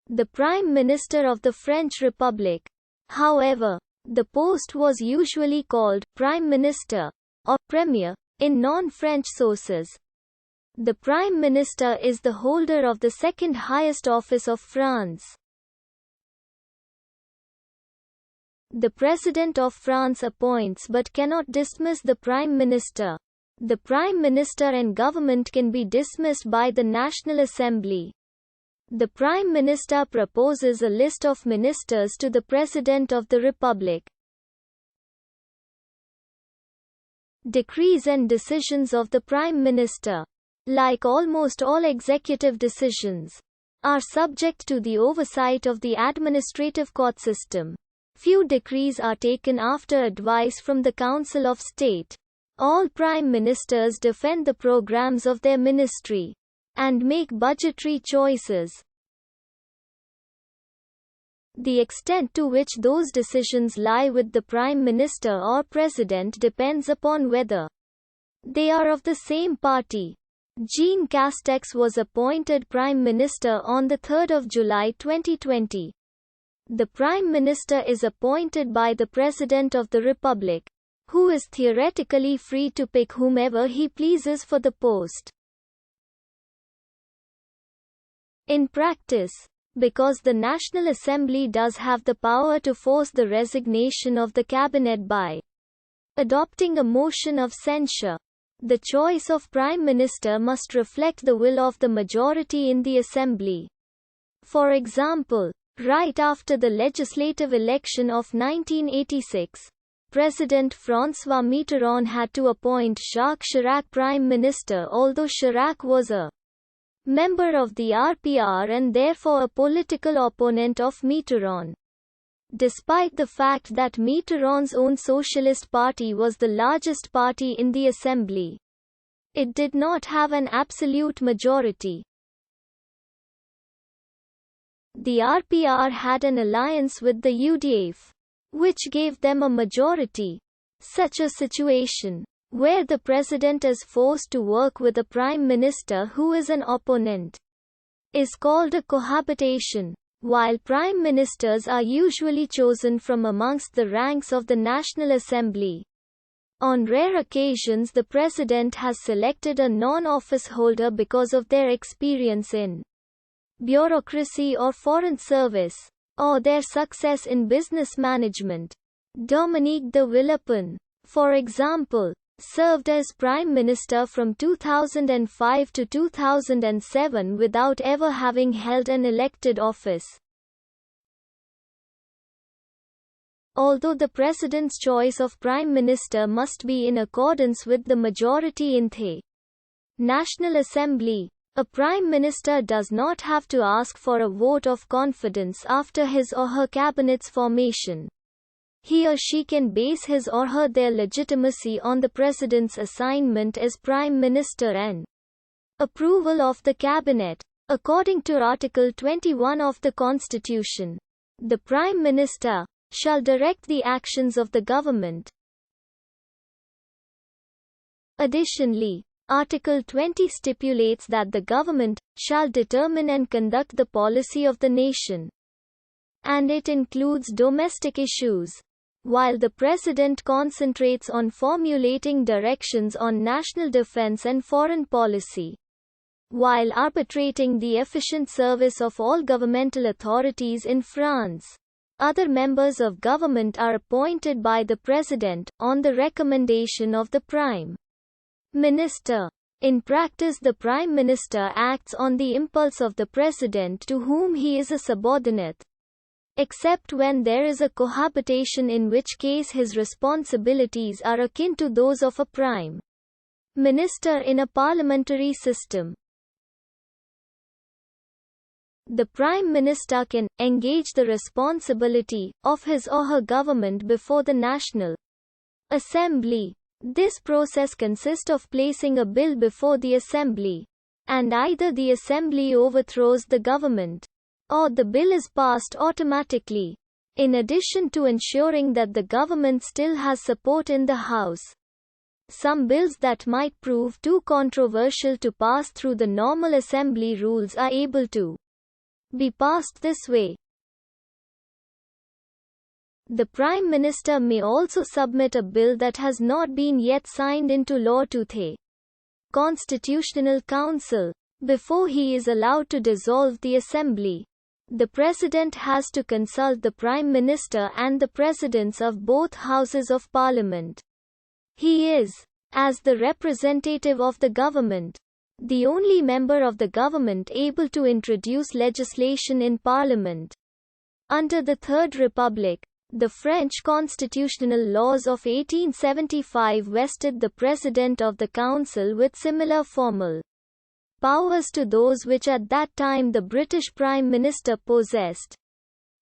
the Prime Minister of the French Republic. However, the post was usually called Prime Minister or Premier in non-French sources. The Prime Minister is the holder of the second highest office of France. The President of France appoints but cannot dismiss the Prime Minister. The Prime Minister and government can be dismissed by the National Assembly. The Prime Minister proposes a list of ministers to the President of the Republic. Decrees and decisions of the Prime Minister, like almost all executive decisions, are subject to the oversight of the administrative court system. Few decrees are taken after advice from the Council of State. All prime ministers defend the programs of their ministry and make budgetary choices. The extent to which those decisions lie with the Prime Minister or President depends upon whether they are of the same party. Jean Castex was appointed Prime Minister on 3 July 2020. The Prime Minister is appointed by the President of the Republic, who is theoretically free to pick whomever he pleases for the post. In practice, because the National Assembly does have the power to force the resignation of the cabinet by adopting a motion of censure, the choice of Prime Minister must reflect the will of the majority in the Assembly. For example, right after the legislative election of 1986, President François Mitterrand had to appoint Jacques Chirac Prime Minister, although Chirac was a member of the RPR and therefore a political opponent of Mitterrand. Despite the fact that Mitterrand's own Socialist Party was the largest party in the Assembly, it did not have an absolute majority. The RPR had an alliance with the UDF, which gave them a majority. Such a situation, where the president is forced to work with a prime minister who is an opponent, is called a cohabitation. While prime ministers are usually chosen from amongst the ranks of the National Assembly, on rare occasions the president has selected a non-office holder because of their experience in bureaucracy or foreign service, or their success in business management. Dominique de Villepin, for example, served as Prime Minister from 2005 to 2007 without ever having held an elected office. Although the President's choice of Prime Minister must be in accordance with the majority in the National Assembly, a Prime Minister does not have to ask for a vote of confidence after his or her cabinet's formation. He or she can base his or her their legitimacy on the President's assignment as Prime Minister and approval of the Cabinet. According to Article 21 of the Constitution, the Prime Minister shall direct the actions of the government. Additionally, Article 20 stipulates that the government shall determine and conduct the policy of the nation, and it includes domestic issues, while the President concentrates on formulating directions on national defense and foreign policy. While arbitrating the efficient service of all governmental authorities in France, other members of government are appointed by the President, on the recommendation of the Prime Minister. In practice, the Prime Minister acts on the impulse of the President, to whom he is a subordinate, except when there is a cohabitation, in which case his responsibilities are akin to those of a Prime Minister in a parliamentary system. The Prime Minister can engage the responsibility of his or her government before the National Assembly. This process consists of placing a bill before the Assembly, and either the Assembly overthrows the government, or the bill is passed automatically. In addition to ensuring that the government still has support in the House, some bills that might prove too controversial to pass through the normal Assembly rules are able to be passed this way. The Prime Minister may also submit a bill that has not been yet signed into law to the Constitutional Council before he is allowed to dissolve the Assembly. The President has to consult the Prime Minister and the Presidents of both Houses of Parliament. He is, as the representative of the government, the only member of the government able to introduce legislation in Parliament. Under the Third Republic, the French constitutional laws of 1875 vested the President of the Council with similar formal powers to those which at that time the British Prime Minister possessed.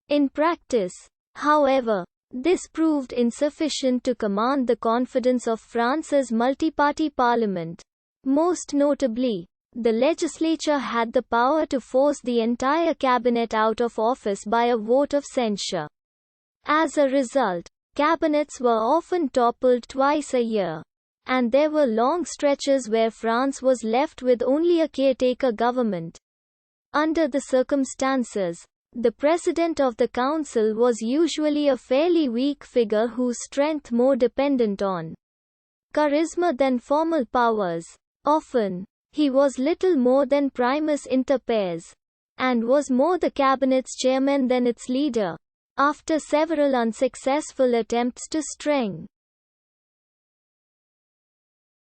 In practice, however, this proved insufficient to command the confidence of France's multi-party parliament. Most notably, the legislature had the power to force the entire cabinet out of office by a vote of censure. As a result, cabinets were often toppled twice a year, and there were long stretches where France was left with only a caretaker government. Under the circumstances, the President of the Council was usually a fairly weak figure whose strength more dependent on charisma than formal powers. Often, he was little more than primus inter pares, and was more the cabinet's chairman than its leader. After several unsuccessful attempts to strengthen